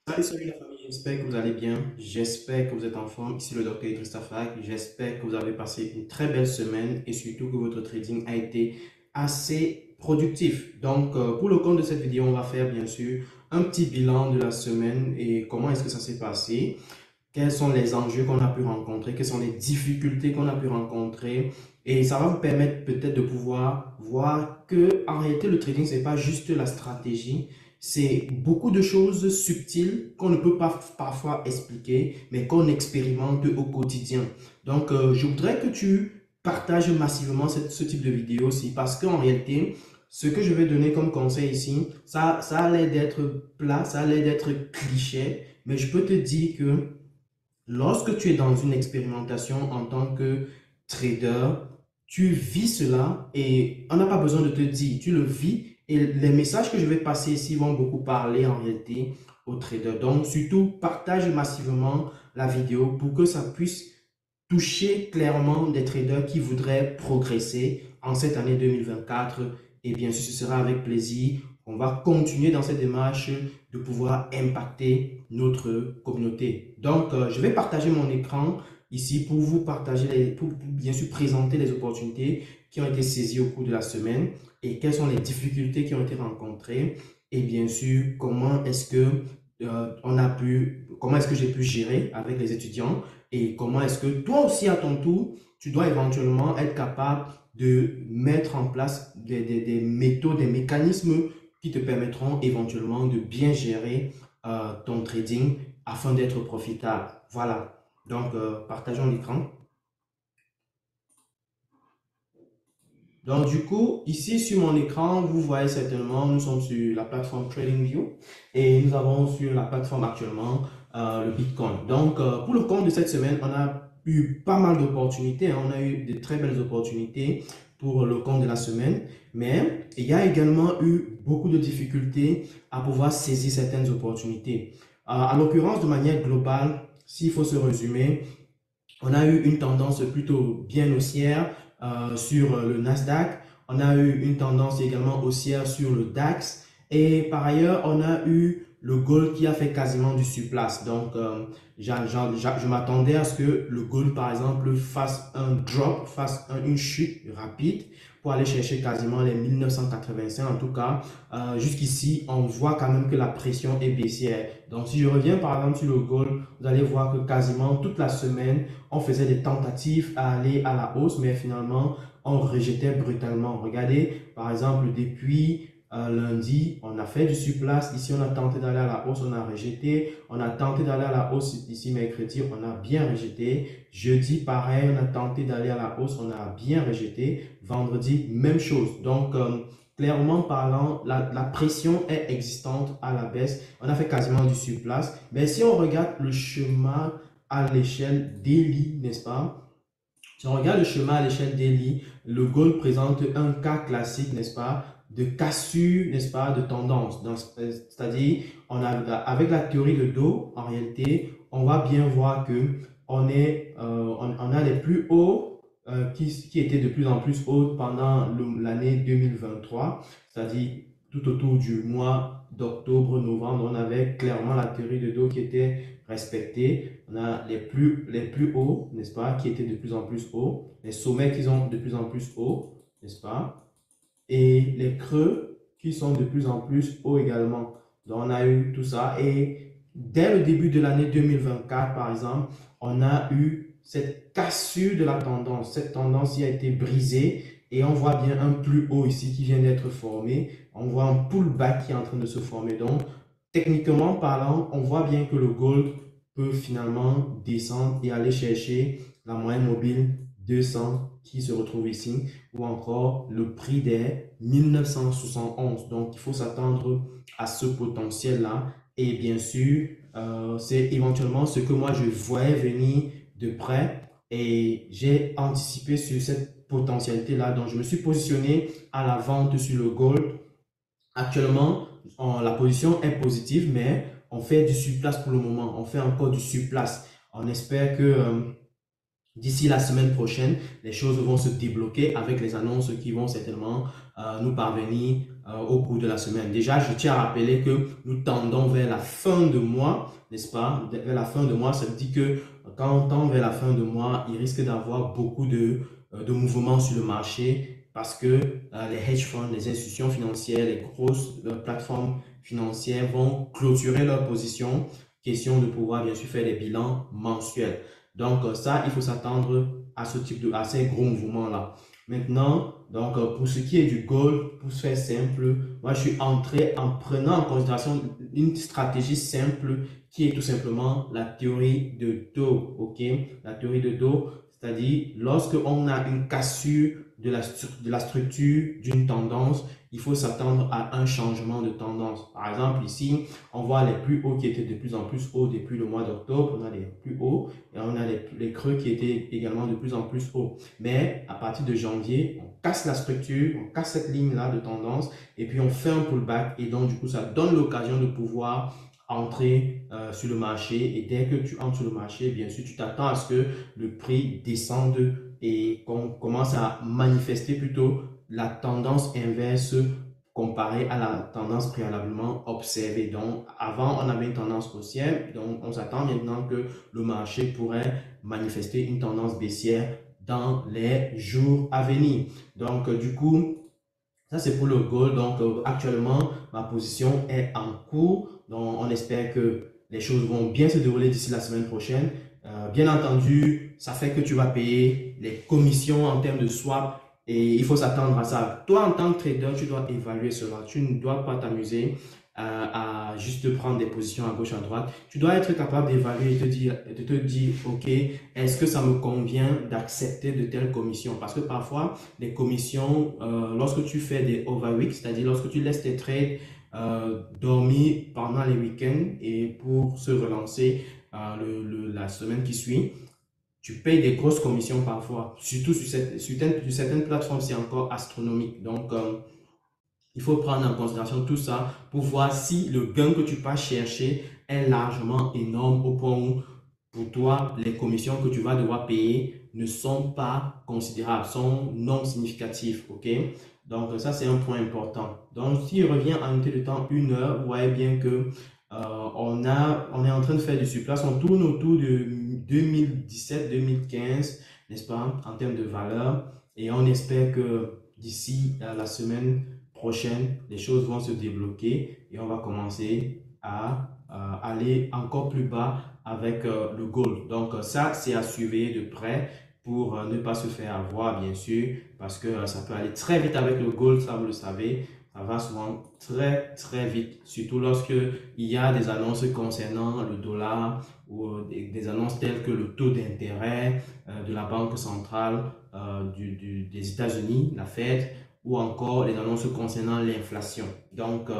Salut la famille, j'espère que vous allez bien, j'espère que vous êtes en forme. Ici le docteur Idriss Tafak, j'espère que vous avez passé une très belle semaine et surtout que votre trading a été assez productif. Donc pour le compte de cette vidéo, on va faire bien sûr un petit bilan de la semaine et comment est-ce que ça s'est passé, quels sont les enjeux qu'on a pu rencontrer, quelles sont les difficultés qu'on a pu rencontrer. Et ça va vous permettre peut-être de pouvoir voir que en réalité, le trading, c'est pas juste la stratégie, c'est beaucoup de choses subtiles qu'on ne peut pas parfois expliquer, mais qu'on expérimente au quotidien. Donc, je voudrais que tu partages massivement ce type de vidéo aussi, parce qu'en réalité, ce que je vais donner comme conseil ici, ça a l'air d'être plat, ça a l'air d'être cliché, mais je peux te dire que lorsque tu es dans une expérimentation en tant que trader, tu vis cela et on n'a pas besoin de te dire, tu le vis et les messages que je vais passer ici vont beaucoup parler en réalité aux traders. Donc, surtout, partage massivement la vidéo pour que ça puisse toucher clairement des traders qui voudraient progresser en cette année 2024. Et bien sûr, ce sera avec plaisir. On va continuer dans cette démarche de pouvoir impacter notre communauté. Donc, je vais partager mon écran ici pour vous partager, pour bien sûr présenter les opportunités qui ont été saisies au cours de la semaine et quelles sont les difficultés qui ont été rencontrées et bien sûr comment est-ce que comment est-ce que j'ai pu gérer avec les étudiants et comment est-ce que toi aussi à ton tour, tu dois éventuellement être capable de mettre en place des méthodes, des mécanismes qui te permettront éventuellement de bien gérer ton trading afin d'être profitable. Voilà. Donc, partageons l'écran. Donc, du coup, ici sur mon écran, vous voyez certainement, nous sommes sur la plateforme TradingView et nous avons sur la plateforme actuellement le Bitcoin. Donc, pour le compte de cette semaine, on a eu pas mal d'opportunités, hein. On a eu de très belles opportunités pour le compte de la semaine, mais il y a également eu beaucoup de difficultés à pouvoir saisir certaines opportunités. En l'occurrence, de manière globale, s'il faut se résumer, on a eu une tendance plutôt bien haussière sur le Nasdaq. On a eu une tendance également haussière sur le DAX. Et par ailleurs, on a eu le gold qui a fait quasiment du surplace. Donc, je m'attendais à ce que le gold, par exemple, fasse un drop, fasse une chute rapide pour aller chercher quasiment les 1985. En tout cas, jusqu'ici, on voit quand même que la pression est baissière. Donc, si je reviens par exemple sur le gold, vous allez voir que quasiment toute la semaine, on faisait des tentatives à aller à la hausse, mais finalement, on rejetait brutalement. Regardez, par exemple, depuis lundi, on a fait du surplace. Ici, on a tenté d'aller à la hausse, on a rejeté. On a tenté d'aller à la hausse ici mercredi, on a bien rejeté. Jeudi, pareil, on a tenté d'aller à la hausse, on a bien rejeté. Vendredi, même chose. Donc, clairement parlant, la pression est existante à la baisse. On a fait quasiment du surplace. Mais si on regarde le chemin à l'échelle daily, n'est-ce pas? Si on regarde le chemin à l'échelle daily, le gold présente un cas classique, n'est-ce pas, de cassure, n'est-ce pas, de tendance. C'est-à-dire, avec la théorie de Dow, en réalité, on va bien voir que on a les plus hauts qui étaient de plus en plus hauts pendant l'année 2023, c'est-à-dire tout autour du mois d'octobre, novembre, on avait clairement la théorie de Dow qui était respectée. On a les plus hauts, n'est-ce pas, qui étaient de plus en plus hauts, les sommets qui sont de plus en plus hauts, n'est-ce pas, et les creux qui sont de plus en plus hauts également. Donc, on a eu tout ça. Et dès le début de l'année 2024, par exemple, on a eu cette cassure de la tendance. Cette tendance qui a été brisée et on voit bien un plus haut ici qui vient d'être formé. On voit un pullback qui est en train de se former. Donc, techniquement parlant, on voit bien que le gold peut finalement descendre et aller chercher la moyenne mobile 200 qui se retrouve ici ou encore le prix des 1971. Donc, il faut s'attendre à ce potentiel-là. Et bien sûr, c'est éventuellement ce que moi je voyais venir de près et j'ai anticipé sur cette potentialité-là. Donc, je me suis positionné à la vente sur le gold. Actuellement, la position est positive, mais on fait du surplace pour le moment. On fait encore du surplace. On espère que d'ici la semaine prochaine, les choses vont se débloquer avec les annonces qui vont certainement nous parvenir au cours de la semaine. Déjà, je tiens à rappeler que nous tendons vers la fin de mois, n'est-ce pas? Vers la fin de mois, ça veut dire que quand on tend vers la fin de mois, il risque d'avoir beaucoup de mouvements sur le marché parce que les hedge funds, les institutions financières, les grosses plateformes financières vont clôturer leur position, question de pouvoir bien sûr faire des bilans mensuels. Donc ça, il faut s'attendre à à ces gros mouvements-là. Maintenant, donc pour ce qui est du gold, pour se faire simple, moi je suis entré en prenant en considération une stratégie simple qui est tout simplement la théorie de Dow, ok? La théorie de Dow, c'est-à-dire lorsque on a une cassure de la structure d'une tendance, il faut s'attendre à un changement de tendance. Par exemple, ici, on voit les plus hauts qui étaient de plus en plus hauts depuis le mois d'octobre. On a les plus hauts et on a les creux qui étaient également de plus en plus hauts. Mais à partir de janvier, on casse la structure, on casse cette ligne-là de tendance et puis on fait un pullback. Et donc, du coup, ça donne l'occasion de pouvoir entrer sur le marché. Et dès que tu entres sur le marché, bien sûr, tu t'attends à ce que le prix descende et qu'on commence à manifester plutôt la tendance inverse comparée à la tendance préalablement observée. Donc, avant, on avait une tendance haussière. Donc, on s'attend maintenant que le marché pourrait manifester une tendance baissière dans les jours à venir. Donc, du coup, ça, c'est pour le gold. Donc, actuellement, ma position est en cours. Donc, on espère que les choses vont bien se dérouler d'ici la semaine prochaine. Bien entendu, ça fait que tu vas payer les commissions en termes de swap et il faut s'attendre à ça. Toi, en tant que trader, tu dois évaluer cela. Tu ne dois pas t'amuser à juste prendre des positions à gauche, à droite. Tu dois être capable d'évaluer et de te dire, OK, est-ce que ça me convient d'accepter de telles commissions? Parce que parfois, les commissions, lorsque tu fais des overweeks, c'est-à-dire lorsque tu laisses tes trades dormir pendant les week-ends et pour se relancer la semaine qui suit, tu payes des grosses commissions parfois. Surtout sur certaines plateformes, c'est encore astronomique. Donc, il faut prendre en considération tout ça pour voir si le gain que tu vas chercher est largement énorme au point où pour toi, les commissions que tu vas devoir payer ne sont pas considérables, sont non significatives, ok? Donc, ça, c'est un point important. Donc, si je reviens en unité de temps 1 heure, vous voyez bien que on est en train de faire du surplace. On tourne autour de 2017-2015, n'est-ce pas, en termes de valeur. Et on espère que d'ici la semaine prochaine, les choses vont se débloquer et on va commencer à aller encore plus bas avec le gold. Donc ça, c'est à surveiller de près pour ne pas se faire avoir, bien sûr, parce que ça peut aller très vite avec le gold, ça vous le savez. Ça va souvent très, très vite, surtout lorsque il y a des annonces concernant le dollar ou des annonces telles que le taux d'intérêt de la Banque centrale des États-Unis, la Fed, ou encore les annonces concernant l'inflation. Donc,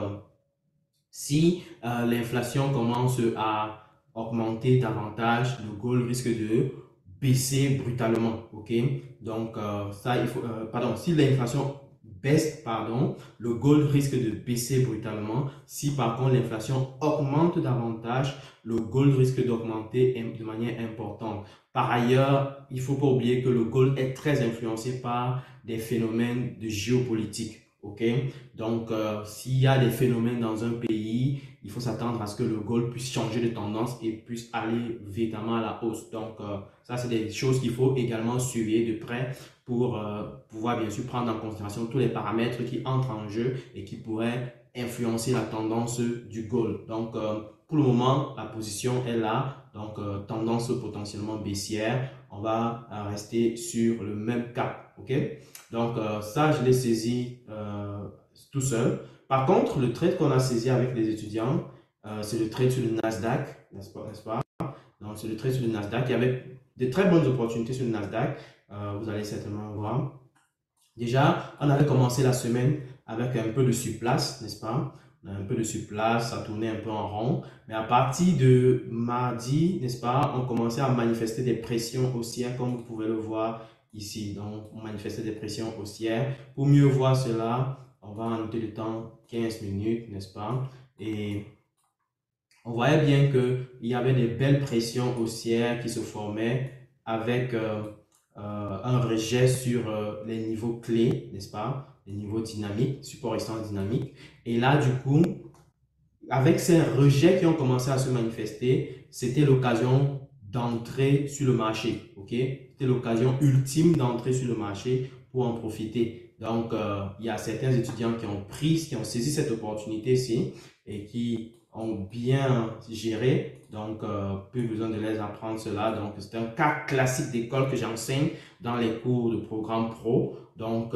si l'inflation commence à augmenter davantage, le gold risque de baisser brutalement. Ok, donc ça, il faut, pardon, si l'inflation baisse, pardon, le gold risque de baisser brutalement. Si par contre l'inflation augmente davantage, le gold risque d'augmenter de manière importante. Par ailleurs, il ne faut pas oublier que le gold est très influencé par des phénomènes de géopolitique. Ok, donc s'il y a des phénomènes dans un pays, il faut s'attendre à ce que le gold puisse changer de tendance et puisse aller véritablement à la hausse. Donc ça, c'est des choses qu'il faut également surveiller de près pour pouvoir bien sûr prendre en considération tous les paramètres qui entrent en jeu et qui pourraient influencer la tendance du gold. Donc pour le moment, la position est là. Donc tendance potentiellement baissière. On va rester sur le même cap. Ok, donc ça, je l'ai saisi tout seul. Par contre, le trade qu'on a saisi avec les étudiants, c'est le trade sur le Nasdaq, n'est-ce pas? Donc, c'est le trade sur le Nasdaq. Il y avait de très bonnes opportunités sur le Nasdaq. Vous allez certainement voir. Déjà, on avait commencé la semaine avec un peu de surplace, n'est-ce pas? Un peu de surplace, ça tournait un peu en rond. Mais à partir de mardi, n'est-ce pas, on commençait à manifester des pressions haussières, comme vous pouvez le voir ici. Donc, on manifestait des pressions haussières. Pour mieux voir cela, on va en noter le temps 15 minutes, n'est-ce pas? Et on voyait bien qu'il y avait des belles pressions haussières qui se formaient avec un rejet sur les niveaux clés, n'est-ce pas? Les niveaux dynamiques, support résistance dynamique. Et là, du coup, avec ces rejets qui ont commencé à se manifester, c'était l'occasion d'entrer sur le marché. Ok, c'était l'occasion ultime d'entrer sur le marché pour en profiter. Donc, il y a certains étudiants qui ont saisi cette opportunité-ci et qui ont bien géré. Donc, plus besoin de les apprendre cela. Donc, c'est un cas classique d'école que j'enseigne dans les cours de programme pro. Donc,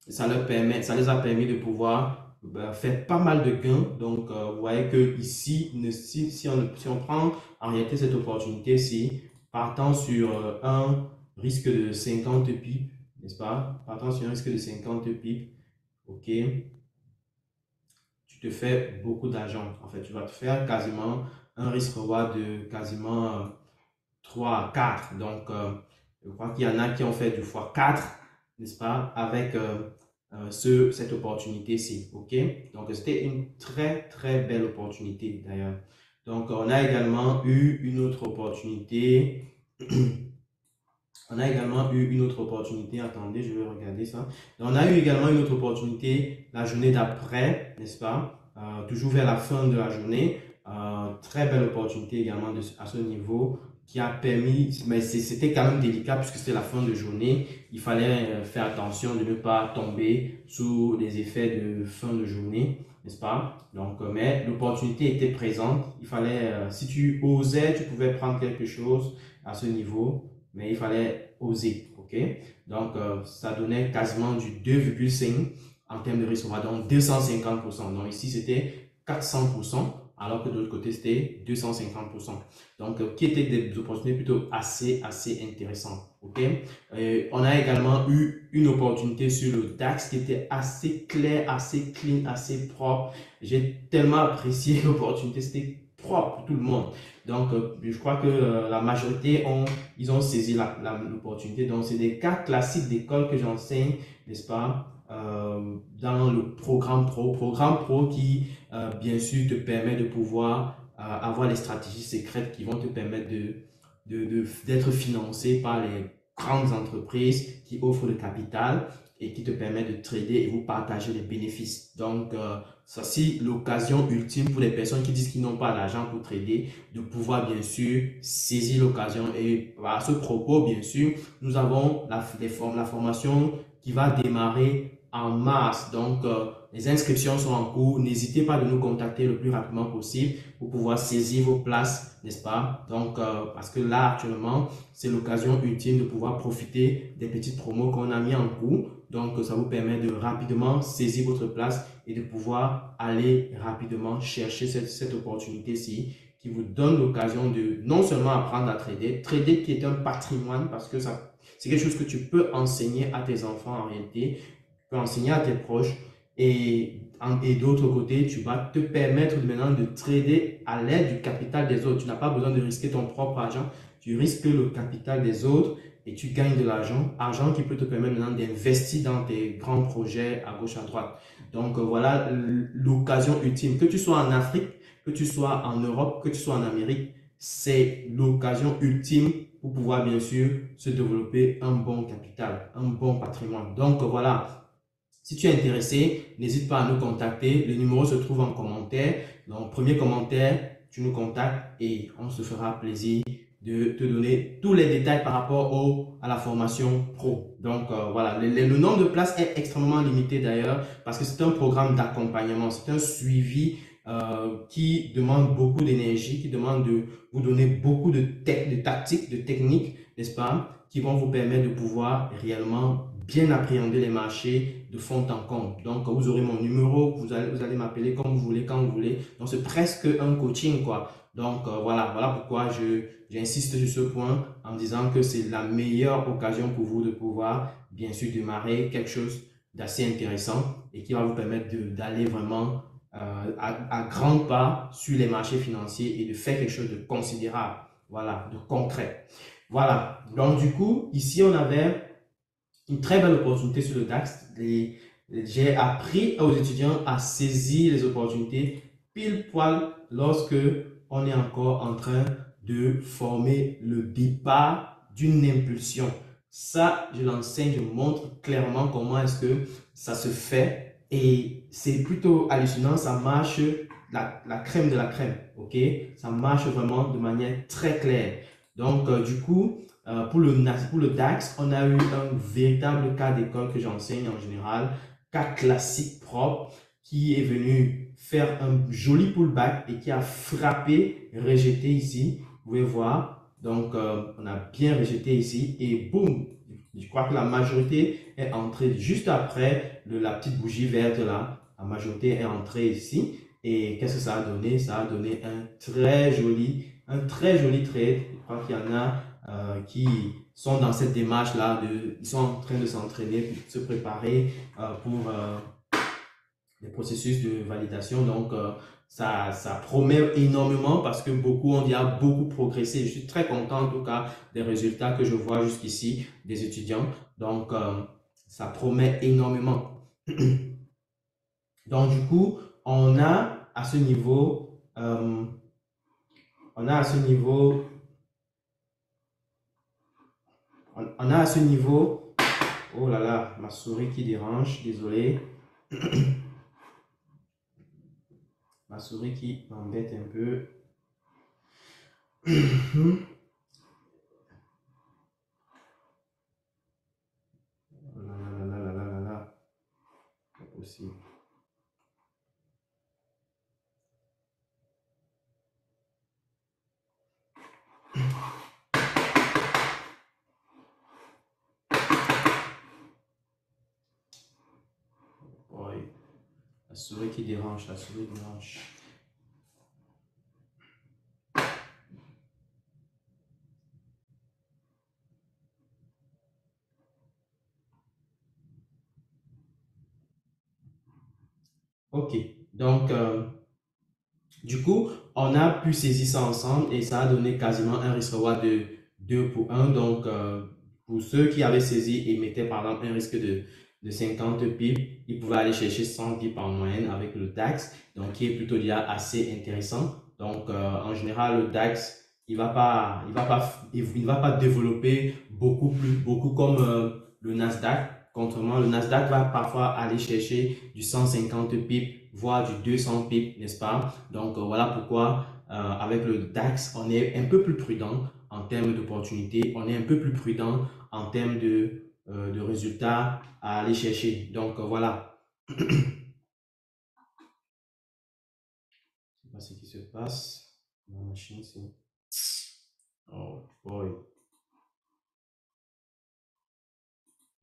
ça les a permis de pouvoir faire pas mal de gains. Donc, vous voyez que ici, si on prend en réalité cette opportunité-ci, partant sur un risque de 50 pips, n'est-ce pas? Partant sur un risque de 50 pips, ok, tu te fais beaucoup d'argent. En fait, tu vas te faire quasiment un risque-reward de quasiment 3 à 4. Donc, je crois qu'il y en a qui ont fait du x4, n'est-ce pas, avec cette opportunité-ci. OK? Donc, c'était une très, très belle opportunité d'ailleurs. Donc, on a également eu une autre opportunité. On a également eu une autre opportunité. Attendez, je vais regarder ça. Donc, on a eu également une autre opportunité la journée d'après, n'est-ce pas? Toujours vers la fin de la journée. Très belle opportunité également à ce niveau qui a permis, mais c'était quand même délicat puisque c'était la fin de journée. Il fallait faire attention de ne pas tomber sous les effets de fin de journée, n'est-ce pas? Donc, mais l'opportunité était présente. Il fallait, si tu osais, tu pouvais prendre quelque chose à ce niveau, mais il fallait oser, ok? Donc, ça donnait quasiment du 2,5 en termes de risque, donc 250%. Donc ici, c'était 400%, alors que de l'autre côté, c'était 250%. Donc, qui étaient des opportunités plutôt assez intéressantes, ok? On a également eu une opportunité sur le DAX qui était assez clair, assez clean, assez propre. J'ai tellement apprécié l'opportunité, c'était propre pour tout le monde. Donc, je crois que la majorité ils ont saisi l'opportunité. Donc, c'est des cas classiques d'école que j'enseigne, n'est-ce pas, dans le programme pro. Programme pro qui, bien sûr, te permet de pouvoir avoir les stratégies secrètes qui vont te permettre d'être financé par les grandes entreprises qui offrent le capital et qui te permettent de trader et vous partager les bénéfices. Donc, ça, c'est l'occasion ultime pour les personnes qui disent qu'ils n'ont pas l'argent pour trader, de pouvoir bien sûr saisir l'occasion. Et à ce propos, bien sûr, nous avons la formation qui va démarrer en mars. Donc, les inscriptions sont en cours. N'hésitez pas de nous contacter le plus rapidement possible pour pouvoir saisir vos places, n'est-ce pas? Donc, parce que là, actuellement, c'est l'occasion ultime de pouvoir profiter des petites promos qu'on a mis en cours. Donc, ça vous permet de rapidement saisir votre place et de pouvoir aller rapidement chercher cette opportunité-ci qui vous donne l'occasion de non seulement apprendre à trader qui est un patrimoine parce que c'est quelque chose que tu peux enseigner à tes enfants en réalité, tu peux enseigner à tes proches et d'autre côté, tu vas te permettre maintenant de trader à l'aide du capital des autres. Tu n'as pas besoin de risquer ton propre argent, tu risques le capital des autres et tu gagnes de l'argent, argent qui peut te permettre maintenant d'investir dans tes grands projets à gauche, à droite. Donc voilà l'occasion ultime. Que tu sois en Afrique, que tu sois en Europe, que tu sois en Amérique, c'est l'occasion ultime pour pouvoir bien sûr se développer un bon capital, un bon patrimoine. Donc voilà, si tu es intéressé, n'hésite pas à nous contacter. Le numéro se trouve en commentaire. Donc, premier commentaire, tu nous contactes et on se fera plaisir de te donner tous les détails par rapport à la formation pro. Donc, voilà, le nombre de places est extrêmement limité d'ailleurs parce que c'est un programme d'accompagnement, c'est un suivi qui demande beaucoup d'énergie, qui demande de vous donner beaucoup de tactiques, de techniques, n'est-ce pas, qui vont vous permettre de pouvoir réellement bien appréhender les marchés de fond en comble. Donc, vous aurez mon numéro, vous allez m'appeler comme vous voulez, quand vous voulez. Donc, c'est presque un coaching, quoi. Donc, voilà pourquoi j'insiste sur ce point en disant que c'est la meilleure occasion pour vous de pouvoir, bien sûr, démarrer quelque chose d'assez intéressant et qui va vous permettre d'aller vraiment à grands pas sur les marchés financiers et de faire quelque chose de considérable, voilà, de concret. Voilà, donc du coup, ici, on avait une très belle opportunité sur le DAX. J'ai appris aux étudiants à saisir les opportunités pile poil lorsque on est encore en train de former le départ d'une impulsion. Ça, je l'enseigne, je montre clairement comment est-ce que ça se fait et c'est plutôt hallucinant, ça marche la crème de la crème, ok? Ça marche vraiment de manière très claire. Donc, du coup, pour le DAX, on a eu un véritable cas d'école que j'enseigne en général, cas classique propre, qui est venu faire un joli pullback et qui a frappé, rejeté ici. Vous pouvez voir. Donc, on a bien rejeté ici et boum, je crois que la majorité est entrée juste après la petite bougie verte là. La majorité est entrée ici. Et qu'est-ce que ça a donné? Ça a donné un très joli trade. Je crois qu'il y en a qui sont dans cette démarche-là, ils sont en train de s'entraîner pour se préparer pour les processus de validation. Donc, ça promet énormément parce que beaucoup ont déjà beaucoup progressé. Je suis très content en tout cas des résultats que je vois jusqu'ici des étudiants. Donc, ça promet énormément. Donc, du coup, on a à ce niveau, on a à ce niveau, on a à ce niveau, oh là là, ma souris qui dérange, désolé. Ma souris qui m'embête un peu. Oh là là là là là là là, pas possible. Oui, la souris qui dérange, la souris dérange. Ok, donc du coup, on a pu saisir ça ensemble et ça a donné quasiment un risk reward de 2 pour 1. Donc, pour ceux qui avaient saisi et mettaient par exemple un risque de 50 pips, ils pouvaient aller chercher 100 pips en moyenne avec le DAX, donc qui est plutôt déjà assez intéressant. Donc, en général, le DAX, il va pas développer beaucoup comme le Nasdaq. Contrairement, le Nasdaq va parfois aller chercher du 150 pips, voire du 200 pips, n'est-ce pas? Donc, voilà pourquoi avec le DAX, on est un peu plus prudent en termes d'opportunités, on est un peu plus prudent en termes de résultats à aller chercher. Donc, voilà. Je ne sais pas ce qui se passe. Ma machine, c'est... Oh boy.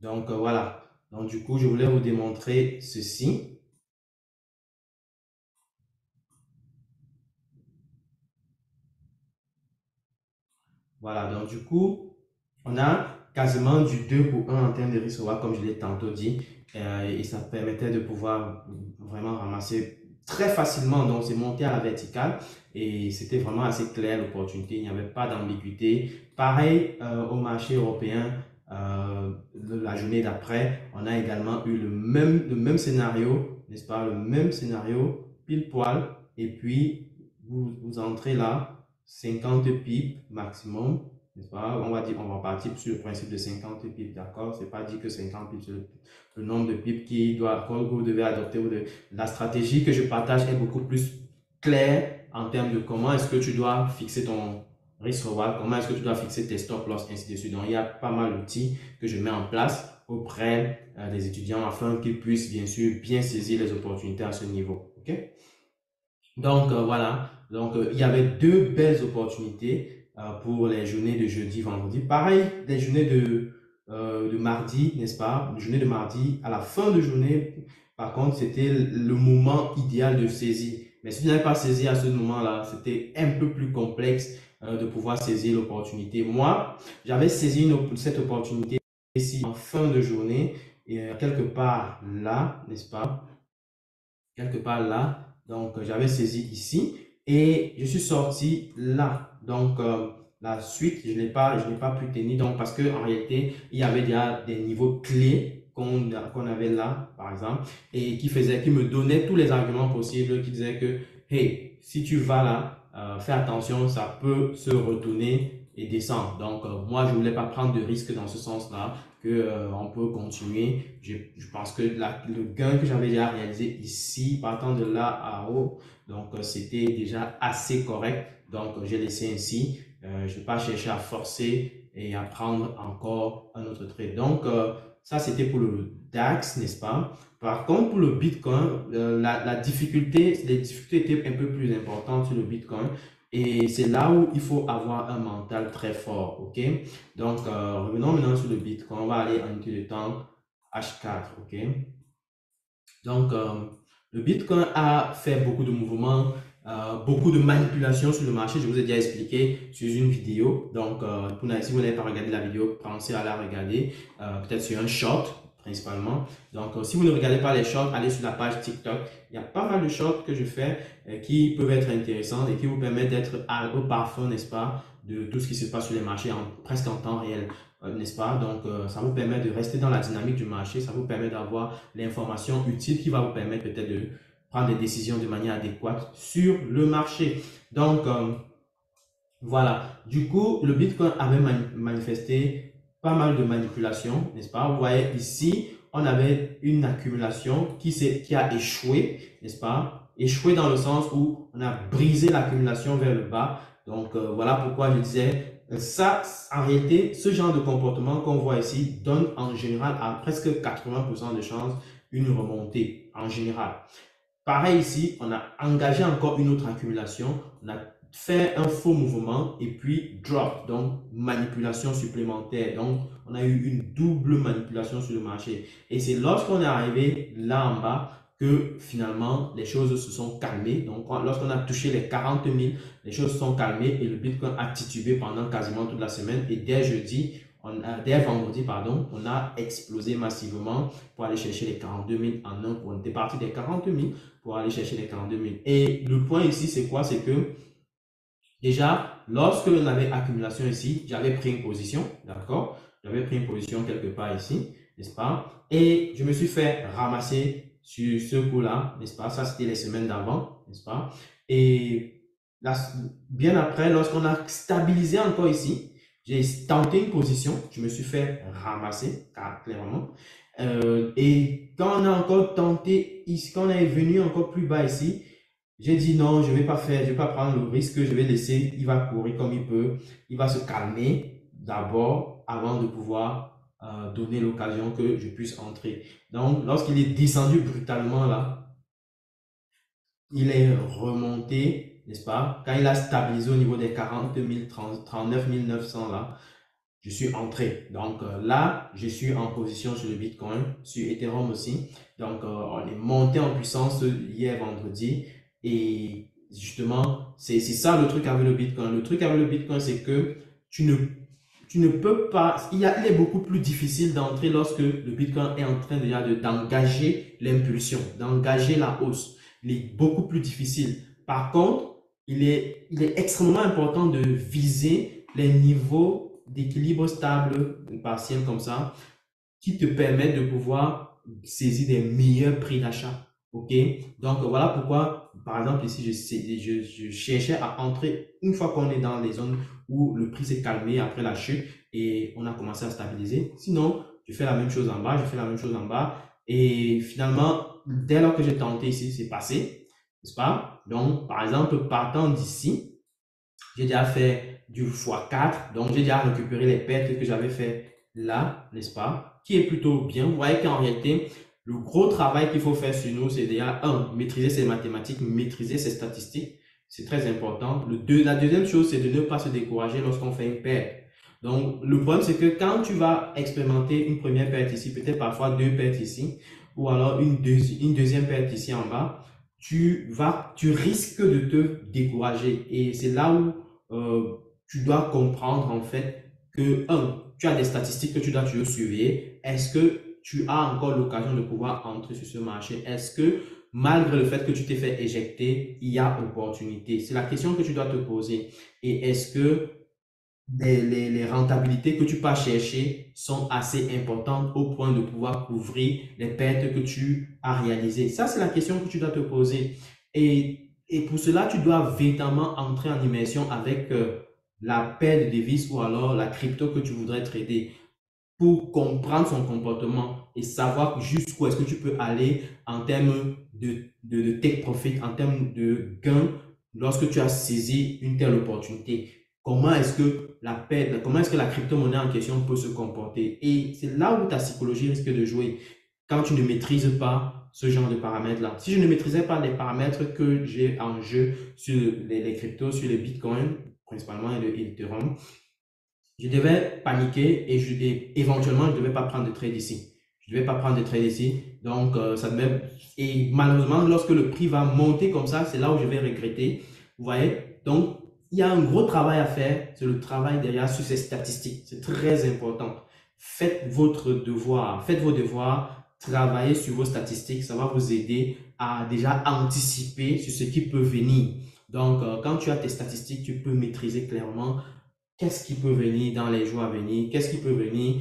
Donc, voilà. Donc, du coup, je voulais vous démontrer ceci. Voilà, donc du coup, on a quasiment du 2 pour 1 en termes de risque reward, comme je l'ai tantôt dit, et ça permettait de pouvoir vraiment ramasser très facilement. Donc, c'est monté à la verticale et c'était vraiment assez clair l'opportunité. Il n'y avait pas d'ambiguïté. Pareil au marché européen, la journée d'après, on a également eu le même scénario, n'est-ce pas? Le même scénario, pile poil. Et puis, vous entrez là. 50 pips maximum, n'est-ce pas? On va dire, on va partir sur le principe de 50 pips, d'accord? C'est pas dit que 50 pips, c'est le nombre de pips que vous devez adopter. La stratégie que je partage est beaucoup plus claire en termes de comment est-ce que tu dois fixer ton risk reward, comment est-ce que tu dois fixer tes stop loss, ainsi de suite. Donc, il y a pas mal d'outils que je mets en place auprès des étudiants afin qu'ils puissent bien sûr bien saisir les opportunités à ce niveau. OK? Donc voilà, donc il y avait deux belles opportunités pour les journées de jeudi, vendredi. Pareil, les journées de mardi, n'est-ce pas? Les journées de mardi, à la fin de journée, par contre, c'était le moment idéal de saisie. Mais si vous n'avez pas saisi à ce moment-là, c'était un peu plus complexe de pouvoir saisir l'opportunité. Moi, j'avais saisi cette opportunité ici en fin de journée, et quelque part là, n'est-ce pas? Quelque part là. Donc, j'avais saisi ici et je suis sorti là. Donc, la suite, je n'ai pas pu tenir. Donc, parce que en réalité, il y avait déjà des niveaux clés qu'on avait là, par exemple, et qui me donnaient tous les arguments possibles, qui disaient que, hey, si tu vas là, fais attention, ça peut se retourner et descendre. Donc, moi, je voulais pas prendre de risque dans ce sens-là, que on peut continuer. Je pense que le gain que j'avais déjà réalisé ici, partant de là à haut, donc c'était déjà assez correct. Donc, j'ai laissé ainsi. Je ne vais pas chercher à forcer et à prendre encore un autre trade. Donc, ça, c'était pour le DAX, n'est-ce pas? Par contre, pour le Bitcoin, les difficultés étaient un peu plus importantes sur le Bitcoin. Et c'est là où il faut avoir un mental très fort, ok? Donc, revenons maintenant sur le Bitcoin. On va aller en unité de temps H4, ok? Donc, le Bitcoin a fait beaucoup de mouvements, beaucoup de manipulations sur le marché. Je vous ai déjà expliqué sur une vidéo. Donc, si vous n'avez pas regardé la vidéo, pensez à la regarder, peut-être sur un short principalement. Donc, si vous ne regardez pas les shorts, allez sur la page TikTok. Il y a pas mal de shorts que je fais qui peuvent être intéressants et qui vous permettent d'être au parfum, n'est-ce pas, de tout ce qui se passe sur les marchés presque en temps réel, n'est-ce pas? Donc, ça vous permet de rester dans la dynamique du marché, ça vous permet d'avoir l'information utile qui va vous permettre peut-être de prendre des décisions de manière adéquate sur le marché. Donc, voilà. Du coup, le Bitcoin avait manifesté pas mal de manipulations, n'est-ce pas? Vous voyez ici, on avait une accumulation qui a échoué, n'est-ce pas? Échoué dans le sens où on a brisé l'accumulation vers le bas. Donc, voilà pourquoi je disais, ça, en réalité, ce genre de comportement qu'on voit ici donne en général à presque 80% de chances une remontée, en général. Pareil ici, on a engagé encore une autre accumulation, on a fait un faux mouvement et puis drop, donc manipulation supplémentaire. Donc, on a eu une double manipulation sur le marché. Et c'est lorsqu'on est arrivé là en bas que finalement les choses se sont calmées. Donc, lorsqu'on a touché les 40 000, les choses se sont calmées et le Bitcoin a titubé pendant quasiment toute la semaine. Et dès vendredi, pardon, on a explosé massivement pour aller chercher les 42 000 en un point. On était parti des 40 000 pour aller chercher les 42 000. Et le point ici, c'est quoi? C'est que déjà, lorsque on avait accumulation ici, j'avais pris une position, d'accord? J'avais pris une position quelque part ici, n'est-ce pas? Et je me suis fait ramasser sur ce coup-là, n'est-ce pas? Ça, c'était les semaines d'avant, n'est-ce pas? Et là, bien après, lorsqu'on a stabilisé encore ici, j'ai tenté une position, je me suis fait ramasser, clairement. Et quand on a encore tenté, quand on est venu encore plus bas ici, j'ai dit non, je vais pas faire, je vais pas prendre le risque, je vais laisser, il va courir comme il peut, il va se calmer d'abord avant de pouvoir donner l'occasion que je puisse entrer. Donc, lorsqu'il est descendu brutalement là, il est remonté, n'est-ce pas? Quand il a stabilisé au niveau des 40 000, 39 900 là, je suis entré. Donc là, je suis en position sur le Bitcoin, sur Ethereum aussi. Donc, on est monté en puissance hier vendredi. Et justement, c'est ça le truc avec le Bitcoin. Le truc avec le Bitcoin, c'est que tu ne, tu ne peux pas, il est beaucoup plus difficile d'entrer lorsque le Bitcoin est en train déjà d'engager l'impulsion, d'engager la hausse. Il est beaucoup plus difficile. Par contre, il est extrêmement important de viser les niveaux d'équilibre stable, partiel comme ça, qui te permettent de pouvoir saisir des meilleurs prix d'achat. OK? Donc, voilà pourquoi, par exemple, ici, je cherchais à entrer une fois qu'on est dans les zones où le prix s'est calmé après la chute et on a commencé à stabiliser. Sinon, je fais la même chose en bas, je fais la même chose en bas. Et finalement, dès lors que j'ai tenté ici, c'est passé, n'est-ce pas? Donc, par exemple, partant d'ici, j'ai déjà fait du x4, donc j'ai déjà récupéré les pertes que j'avais fait là, n'est-ce pas? Qui est plutôt bien. Vous voyez qu'en réalité, le gros travail qu'il faut faire sur nous, c'est déjà, maîtriser ses mathématiques, maîtriser ses statistiques. C'est très important. La deuxième chose, c'est de ne pas se décourager lorsqu'on fait une perte. Donc, le problème, c'est que quand tu vas expérimenter une première perte ici, peut-être parfois deux pertes ici, ou alors une deuxième perte ici en bas, tu risques de te décourager. Et c'est là où tu dois comprendre en fait que, tu as des statistiques que tu dois toujours surveiller. Est-ce que tu as encore l'occasion de pouvoir entrer sur ce marché? Est-ce que malgré le fait que tu t'es fait éjecter, il y a opportunité? C'est la question que tu dois te poser. Et est-ce que les rentabilités que tu peux chercher sont assez importantes au point de pouvoir couvrir les pertes que tu as réalisées? Ça, c'est la question que tu dois te poser. Et pour cela, tu dois véritablement entrer en immersion avec la paire de devises ou alors la crypto que tu voudrais trader pour comprendre son comportement et savoir jusqu'où est-ce que tu peux aller en termes de take profit, en termes de gain lorsque tu as saisi une telle opportunité. Comment est-ce que la crypto-monnaie en question peut se comporter? Et c'est là où ta psychologie risque de jouer quand tu ne maîtrises pas ce genre de paramètres-là. Si je ne maîtrisais pas les paramètres que j'ai en jeu sur les cryptos, sur les bitcoins, principalement et l'Ethereum, je devais paniquer et éventuellement, je ne devais pas prendre de trade ici. Je ne devais pas prendre de trade ici. Donc, et malheureusement, lorsque le prix va monter comme ça, c'est là où je vais regretter. Vous voyez? Donc, il y a un gros travail à faire. C'est le travail derrière sur ces statistiques. C'est très important. Faites votre devoir. Faites vos devoirs. Travaillez sur vos statistiques. Ça va vous aider à déjà anticiper sur ce qui peut venir. Donc, quand tu as tes statistiques, tu peux maîtriser clairement qu'est-ce qui peut venir dans les jours à venir, qu'est-ce qui peut venir,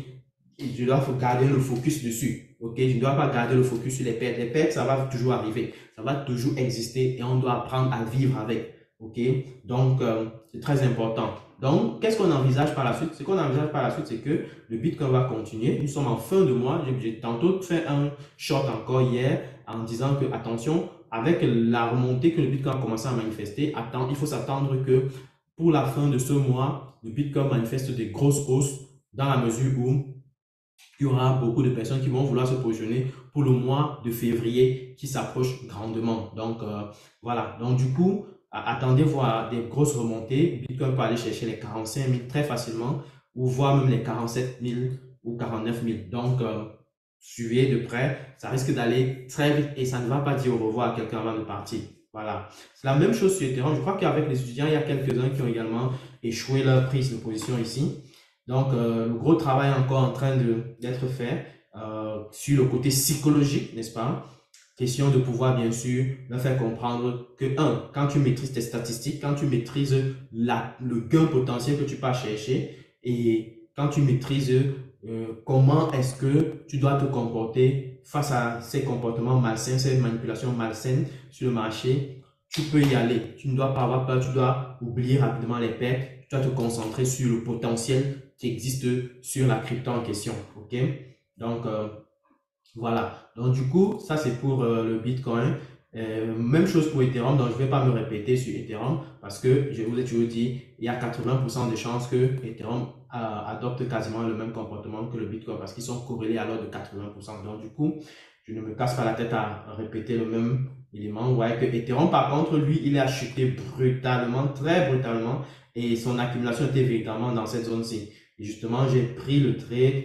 je dois garder le focus dessus. Ok, je ne dois pas garder le focus sur les pertes. Les pertes, ça va toujours arriver, ça va toujours exister et on doit apprendre à vivre avec. Ok, donc c'est très important. Donc, qu'est-ce qu'on envisage par la suite? Ce qu'on envisage par la suite, c'est que le Bitcoin va continuer. Nous sommes en fin de mois. J'ai tantôt fait un short encore hier en disant que, attention, avec la remontée que le Bitcoin a commencé à manifester, il faut s'attendre que pour la fin de ce mois, le Bitcoin manifeste des grosses hausses dans la mesure où il y aura beaucoup de personnes qui vont vouloir se positionner pour le mois de février qui s'approche grandement. Donc, voilà. Donc, du coup, attendez voir des grosses remontées. Bitcoin peut aller chercher les 45 000 très facilement ou voire même les 47 000 ou 49 000. Donc, suivez de près. Ça risque d'aller très vite et ça ne va pas dire au revoir à quelqu'un avant de partir. Voilà. C'est la même chose sur Ethereum. Je crois qu'avec les étudiants, il y a quelques-uns qui ont également échoué leur prise de position ici. Donc, le gros travail est encore en train d'être fait sur le côté psychologique, n'est-ce pas? Question de pouvoir, bien sûr, leur faire comprendre que, quand tu maîtrises tes statistiques, quand tu maîtrises le gain potentiel que tu peux chercher et quand tu maîtrises comment est-ce que tu dois te comporter face à ces comportements malsains, ces manipulations malsaines sur le marché, tu peux y aller. Tu ne dois pas avoir peur, tu dois oublier rapidement les pertes, tu dois te concentrer sur le potentiel qui existe sur la crypto en question. OK? Donc, voilà. Donc, du coup, ça, c'est pour le Bitcoin. Même chose pour Ethereum. Donc, je ne vais pas me répéter sur Ethereum parce que je vous ai toujours dit, il y a 80% de chances que Ethereum adopte quasiment le même comportement que le Bitcoin parce qu'ils sont corrélés à l'ordre de 80%. Donc, du coup, je ne me casse pas la tête à répéter le même élément. Vous voyez que Ethereum, par contre, lui, il a chuté brutalement, très brutalement et son accumulation était véritablement dans cette zone-ci. Et justement, j'ai pris le trade.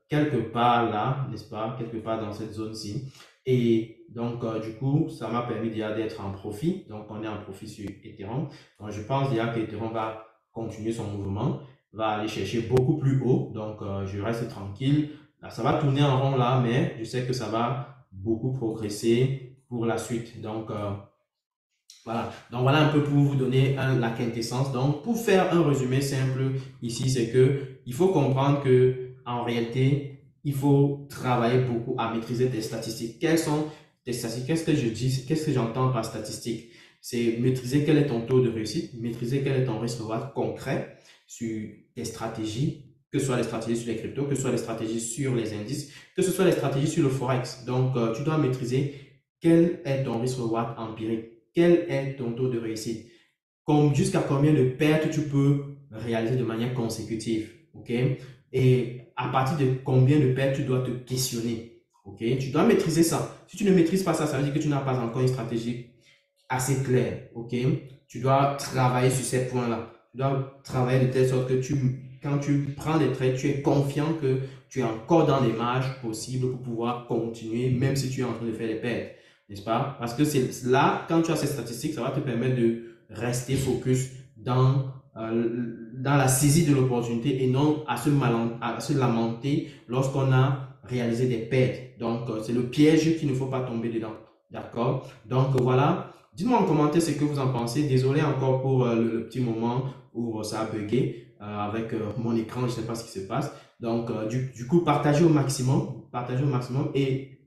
Quelque part là, n'est-ce pas, quelque part dans cette zone-ci. Et donc, du coup, ça m'a permis déjà d'être en profit. Donc, on est en profit sur Ethereum. Donc, je pense déjà que Ethereum va continuer son mouvement, va aller chercher beaucoup plus haut. Donc, je reste tranquille. Là, ça va tourner en rond là, mais je sais que ça va beaucoup progresser pour la suite. Donc, voilà. Donc, voilà un peu pour vous donner la quintessence. Donc, pour faire un résumé simple ici, c'est que il faut comprendre que en réalité, il faut travailler beaucoup à maîtriser tes statistiques. Quelles sont tes statistiques? Qu'est-ce que je dis? Qu'est-ce que j'entends par statistique? C'est maîtriser quel est ton taux de réussite, maîtriser quel est ton risque reward concret sur tes stratégies, que ce soit les stratégies sur les cryptos, que ce soit les stratégies sur les indices, que ce soit les stratégies sur le forex. Donc, tu dois maîtriser quel est ton risque reward empirique. Quel est ton taux de réussite? Jusqu'à combien de pertes tu peux réaliser de manière consécutive? OK? Et à partir de combien de pertes tu dois te questionner? OK? Tu dois maîtriser ça. Si tu ne maîtrises pas ça, ça veut dire que tu n'as pas encore une stratégie assez claire. OK? Tu dois travailler sur ces points-là. Tu dois travailler de telle sorte que quand tu prends des trades, tu es confiant que tu es encore dans les marges possibles pour pouvoir continuer, même si tu es en train de faire des pertes. N'est-ce pas? Parce que c'est là, quand tu as ces statistiques, ça va te permettre de rester focus dans la saisie de l'opportunité et non à se lamenter lorsqu'on a réalisé des pertes. Donc, c'est le piège qu'il ne faut pas tomber dedans. D'accord? Donc, voilà. Dites-moi en commentaire ce que vous en pensez. Désolé encore pour le petit moment où ça a bugué avec mon écran. Je ne sais pas ce qui se passe. Donc, du coup, partagez au maximum. Partagez au maximum. Et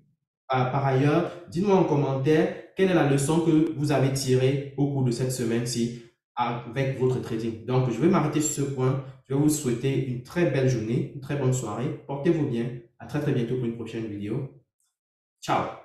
par ailleurs, dites-moi en commentaire quelle est la leçon que vous avez tirée au cours de cette semaine-ci avec votre trading. Donc, je vais m'arrêter sur ce point. Je vais vous souhaiter une très belle journée, une très bonne soirée. Portez-vous bien. À très très bientôt pour une prochaine vidéo. Ciao!